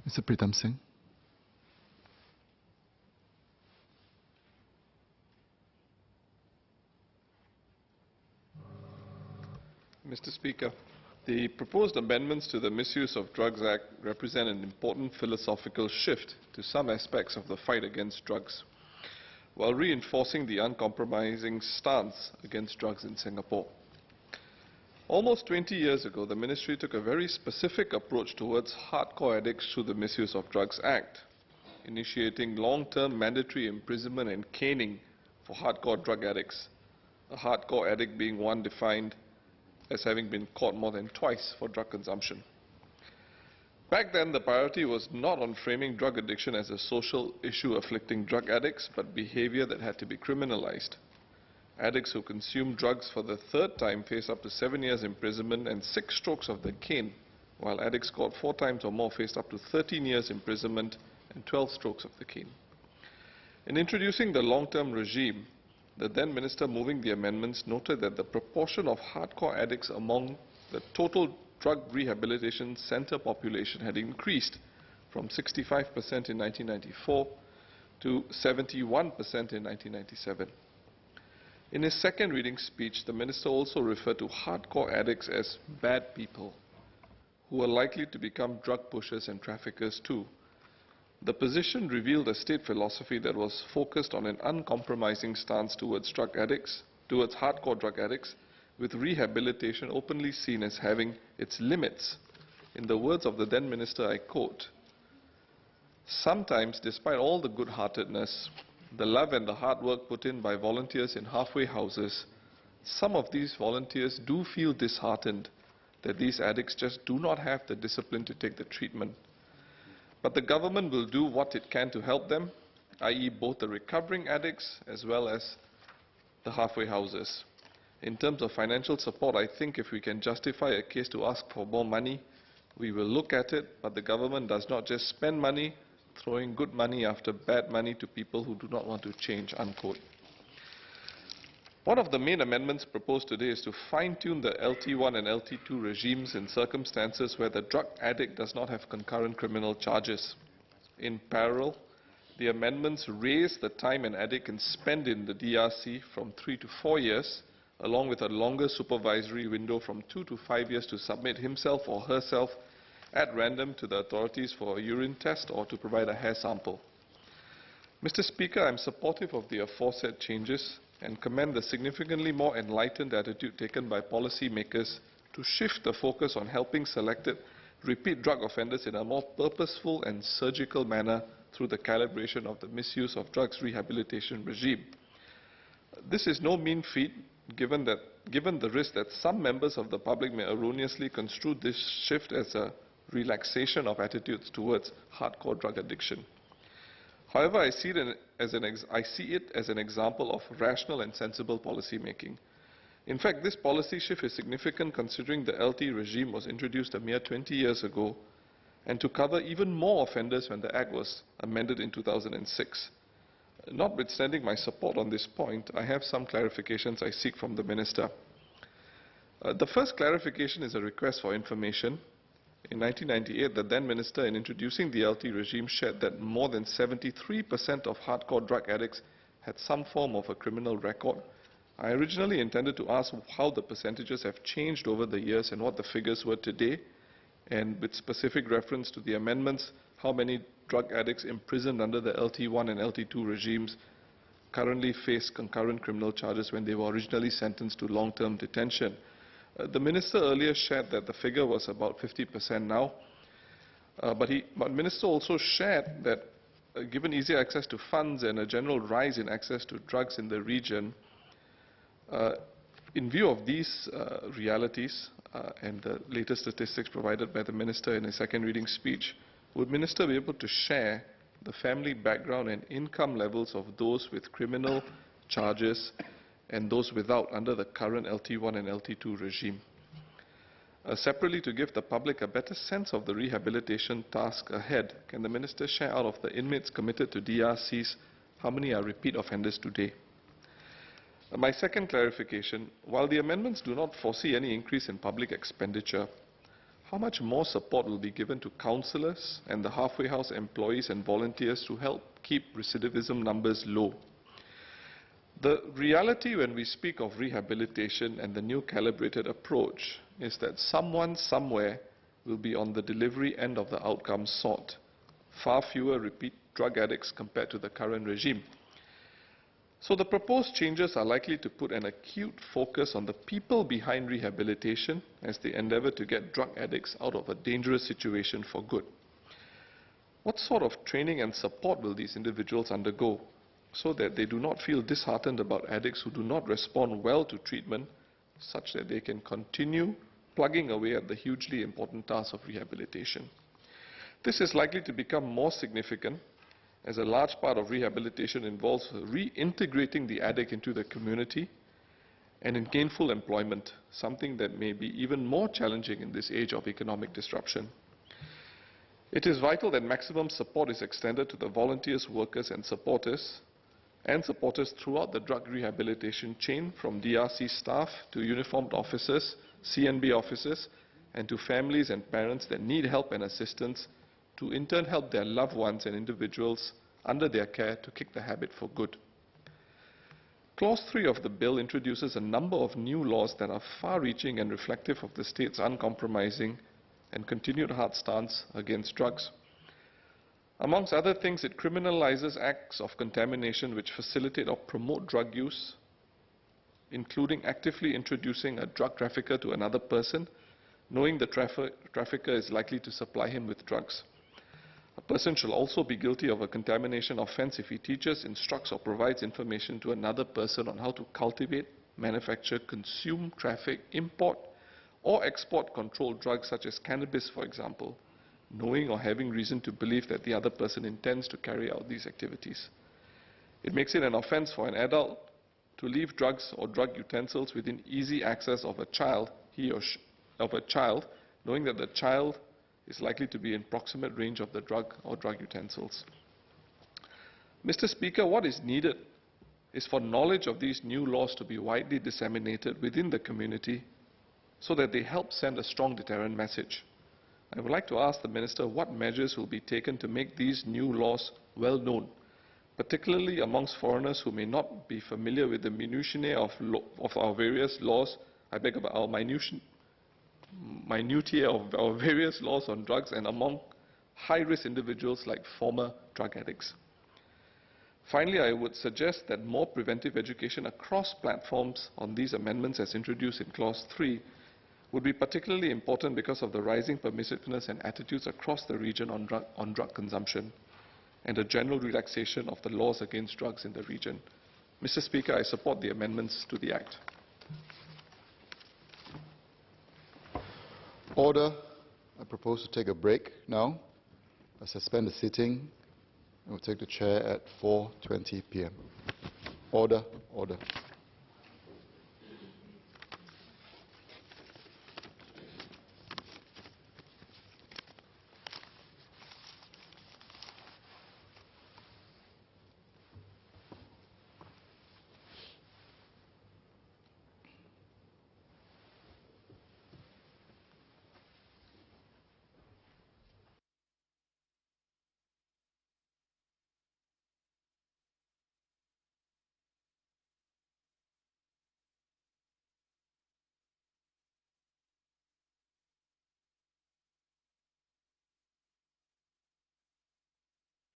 Mr. Pritam Singh. Mr. Speaker, the proposed amendments to the Misuse of Drugs Act represent an important philosophical shift to some aspects of the fight against drugs, while reinforcing the uncompromising stance against drugs in Singapore. Almost 20 years ago, the Ministry took a very specific approach towards hardcore addicts through the Misuse of Drugs Act, initiating long-term mandatory imprisonment and caning for hardcore drug addicts, a hardcore addict being one defined as having been caught more than twice for drug consumption. Back then, the priority was not on framing drug addiction as a social issue afflicting drug addicts, but behavior that had to be criminalized. Addicts who consume drugs for the third time face up to 7 years imprisonment and 6 strokes of the cane, while addicts caught 4 times or more faced up to 13 years imprisonment and 12 strokes of the cane. In introducing the long-term regime, the then minister moving the amendments noted that the proportion of hardcore addicts among the total drug rehabilitation center population had increased from 65% in 1994 to 71% in 1997. In his second reading speech, the minister also referred to hardcore addicts as bad people who are likely to become drug pushers and traffickers too. The position revealed a state philosophy that was focused on an uncompromising stance towards hardcore drug addicts, with rehabilitation openly seen as having its limits. In the words of the then minister, I quote, "Sometimes, despite all the good-heartedness, the love and the hard work put in by volunteers in halfway houses, some of these volunteers do feel disheartened that these addicts just do not have the discipline to take the treatment. But the government will do what it can to help them, i.e. both the recovering addicts as well as the halfway houses. In terms of financial support, I think if we can justify a case to ask for more money, we will look at it, but the government does not just spend money, throwing good money after bad money to people who do not want to change," unquote. One of the main amendments proposed today is to fine-tune the LT1 and LT2 regimes in circumstances where the drug addict does not have concurrent criminal charges. In parallel, the amendments raise the time an addict can spend in the DRC from 3 to 4 years, along with a longer supervisory window from 2 to 5 years to submit himself or herself at random to the authorities for a urine test or to provide a hair sample. Mr. Speaker, I am supportive of the aforesaid changes and commend the significantly more enlightened attitude taken by policymakers to shift the focus on helping selected repeat drug offenders in a more purposeful and surgical manner through the calibration of the misuse of drugs rehabilitation regime. This is no mean feat, given the risk that some members of the public may erroneously construe this shift as a relaxation of attitudes towards hardcore drug addiction. However, I see it as an example of rational and sensible policy making. In fact, this policy shift is significant considering the LT regime was introduced a mere 20 years ago and to cover even more offenders when the Act was amended in 2006. Notwithstanding my support on this point, I have some clarifications I seek from the Minister. The first clarification is a request for information. In 1998, the then Minister, in introducing the LT regime, shared that more than 73% of hardcore drug addicts had some form of a criminal record. I originally intended to ask how the percentages have changed over the years and what the figures were today, and with specific reference to the amendments, how many drug addicts imprisoned under the LT1 and LT2 regimes currently face concurrent criminal charges when they were originally sentenced to long-term detention. The Minister earlier shared that the figure was about 50% now, but the Minister also shared that given easier access to funds and a general rise in access to drugs in the region, in view of these realities and the latest statistics provided by the Minister in his second reading speech, would Minister be able to share the family background and income levels of those with criminal charges and those without under the current LT1 and LT2 regime? Separately, to give the public a better sense of the rehabilitation task ahead, can the Minister share out of the inmates committed to DRCs, how many are repeat offenders today? My second clarification, while the amendments do not foresee any increase in public expenditure, How much more support will be given to counsellors and the halfway house employees and volunteers to help keep recidivism numbers low? The reality when we speak of rehabilitation and the new calibrated approach is that someone somewhere will be on the delivery end of the outcome sought. Far fewer repeat drug addicts compared to the current regime. So the proposed changes are likely to put an acute focus on the people behind rehabilitation as they endeavour to get drug addicts out of a dangerous situation for good. What sort of training and support will these individuals undergo so that they do not feel disheartened about addicts who do not respond well to treatment, such that they can continue plugging away at the hugely important task of rehabilitation? This is likely to become more significant as a large part of rehabilitation involves reintegrating the addict into the community and in gainful employment, something that may be even more challenging in this age of economic disruption. It is vital that maximum support is extended to the volunteers, workers and supporters throughout the drug rehabilitation chain, from DRC staff to uniformed officers, CNB officers, and to families and parents that need help and assistance to in turn help their loved ones and individuals under their care to kick the habit for good. Clause 3 of the bill introduces a number of new laws that are far-reaching and reflective of the state's uncompromising and continued hard stance against drugs. Amongst other things, it criminalizes acts of contamination which facilitate or promote drug use, including actively introducing a drug trafficker to another person, knowing the trafficker is likely to supply him with drugs. A person shall also be guilty of a contamination offense if he teaches, instructs, or provides information to another person on how to cultivate, manufacture, consume, traffic, import, or export controlled drugs such as cannabis, for example, knowing or having reason to believe that the other person intends to carry out these activities. It makes it an offense for an adult to leave drugs or drug utensils within easy access of a child, knowing that the child is likely to be in proximate range of the drug or drug utensils. Mr. Speaker, what is needed is for knowledge of these new laws to be widely disseminated within the community so that they help send a strong deterrent message. I would like to ask the Minister what measures will be taken to make these new laws well known, particularly amongst foreigners who may not be familiar with the minutiae of our various laws, minutiae of our various laws on drugs, and among high-risk individuals like former drug addicts. Finally, I would suggest that more preventive education across platforms on these amendments as introduced in Clause 3 would be particularly important because of the rising permissiveness and attitudes across the region on drug consumption and a general relaxation of the laws against drugs in the region. Mr. Speaker, I support the amendments to the Act. Order. I propose to take a break now. I suspend the sitting and we'll take the chair at 4:20 p.m. Order. Order.